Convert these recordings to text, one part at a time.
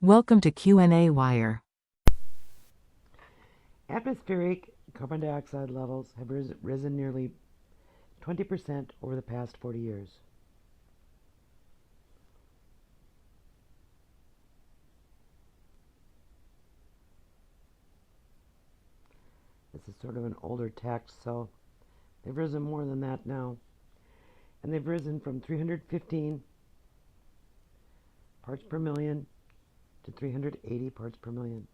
Welcome to qnawire. Atmospheric carbon dioxide levels have risen nearly 20% over the past 40 years. This is sort of an older text, so they've risen more than that now. And they've risen from 315 parts per million to 380 parts per million.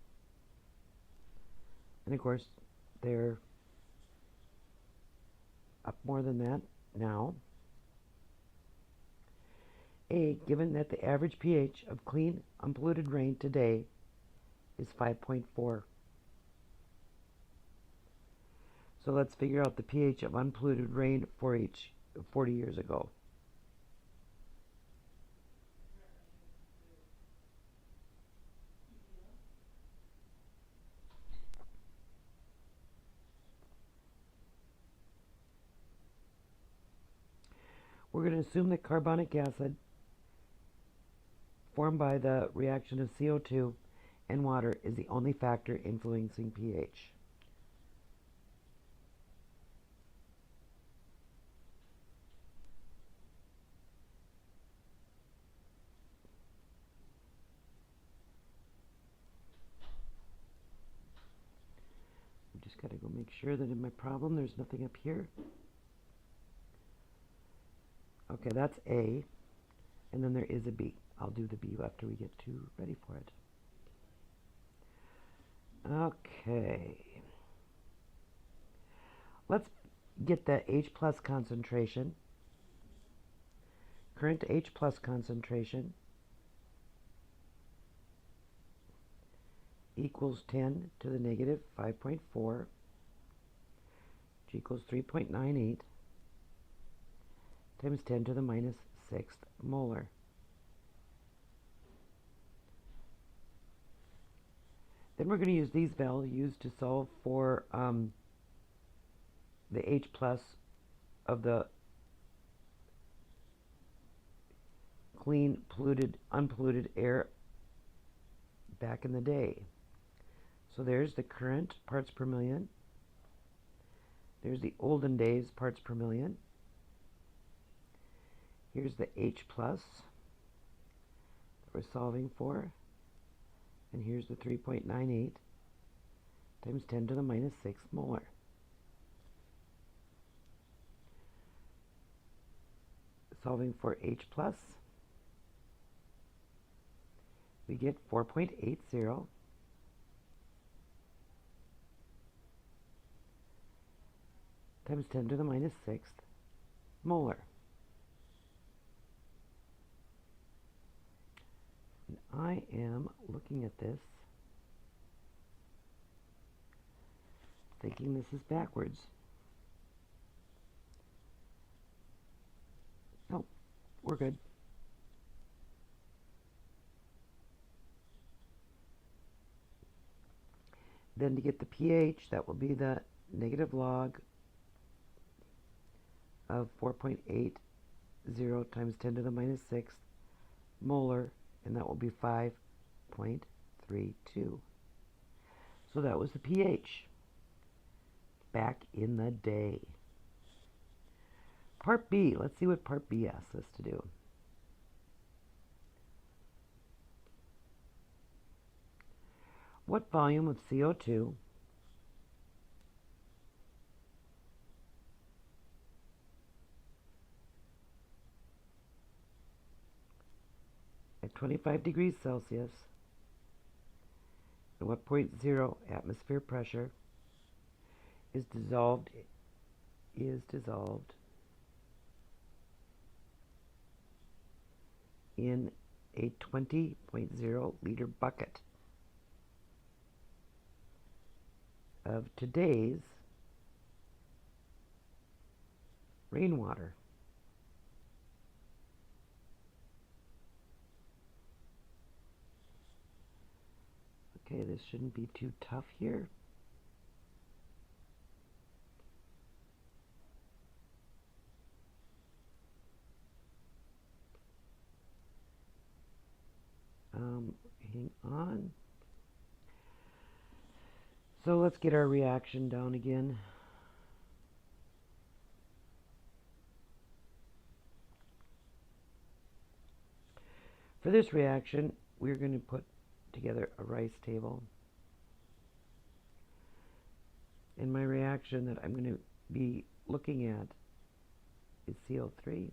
And of course, they're up more than that now. Given that the average pH of clean, unpolluted rain today is 5.4. So let's figure out the pH of unpolluted rain for each 40 years ago. We're going to assume that carbonic acid formed by the reaction of CO2 and water is the only factor influencing pH. I just got to go make sure that in my problem there's nothing up here. Okay, that's A, and then there is a B. I'll do the B after we get ready for it. Okay. Let's get the H plus concentration. Current H plus concentration equals 10 to the negative 5.4, which equals 3.98 times 10 to the minus 6th molar. Then we're going to use these values to solve for the H plus of the clean, unpolluted air back in the day. So there's the current parts per million. There's the olden days parts per million. Here's the H plus that we're solving for. And here's the 3.98 times 10 to the minus 6th molar. Solving for H plus, we get 4.80 times 10 to the minus 6th molar. And I am looking at this thinking this is backwards. No, we're good. Then to get the pH, that will be the negative log of 4.80 times 10 to the minus 6th molar, and that will be 5.32. So that was the pH back in the day. Part B, let's see what Part B asks us to do. What volume of CO2 at 25 degrees Celsius and what 0.0 atmosphere pressure is dissolved in a 20.0 liter bucket of today's rainwater? Okay, this shouldn't be too tough here. Hang So let's get our reaction down again. For this reaction, we're going to put together a rice table. And my reaction that I'm going to be looking at is CO3.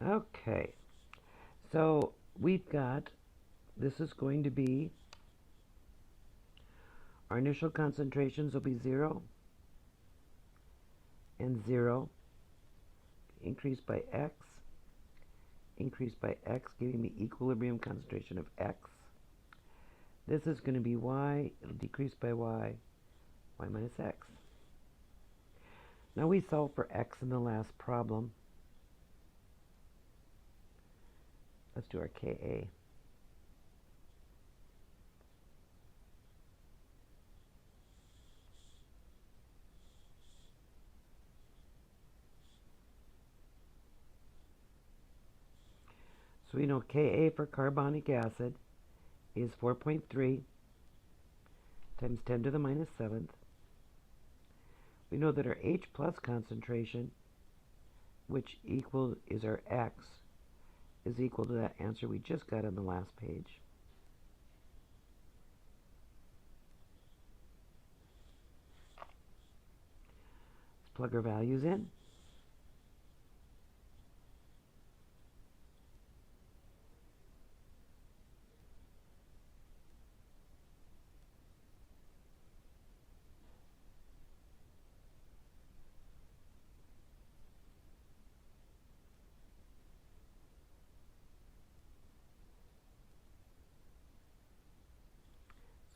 Okay, so we've got, this is going to be, our initial concentrations will be 0 and 0, increased by x, giving me equilibrium concentration of x. This is going to be y, it'll decrease by y minus x. Now we solved for x in the last problem. Let's do our Ka. So we know Ka for carbonic acid is 4.3 times 10 to the minus 7th. We know that our H plus concentration, which is our X, is equal to that answer we just got on the last page. Let's plug our values in.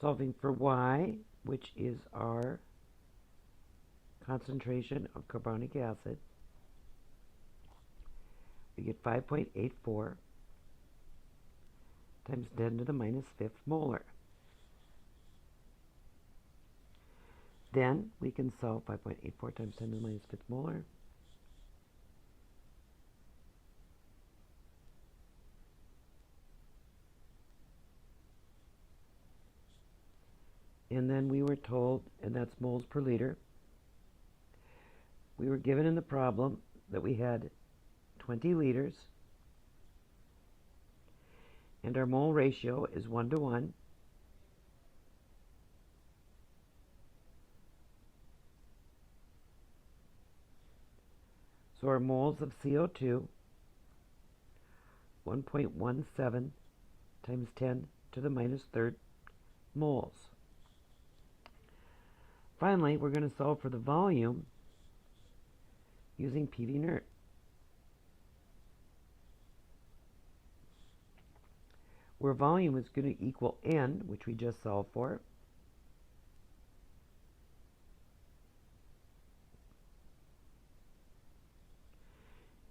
Solving for Y, which is our concentration of carbonic acid, we get 5.84 times 10 to the minus 5th molar. Then we can solve 5.84 times 10 to the minus 5th molar. And then we were told, and that's moles per liter. We were given in the problem that we had 20 liters, and our mole ratio is 1 to 1. So our moles of CO2, 1.17 times 10 to the minus 3rd moles. Finally, we're going to solve for the volume using PV inert. Where volume is going to equal N, which we just solved for.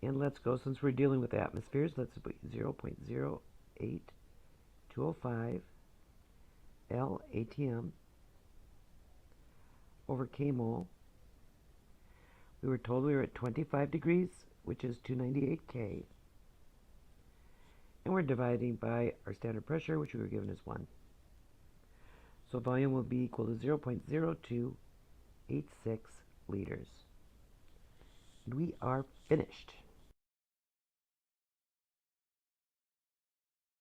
And let's go, since we're dealing with atmospheres, let's put 0.08205 L ATM over K mole. We were told we were at 25 degrees, which is 298 K. And we're dividing by our standard pressure, which we were given as 1. So volume will be equal to 0.0286 liters. And we are finished.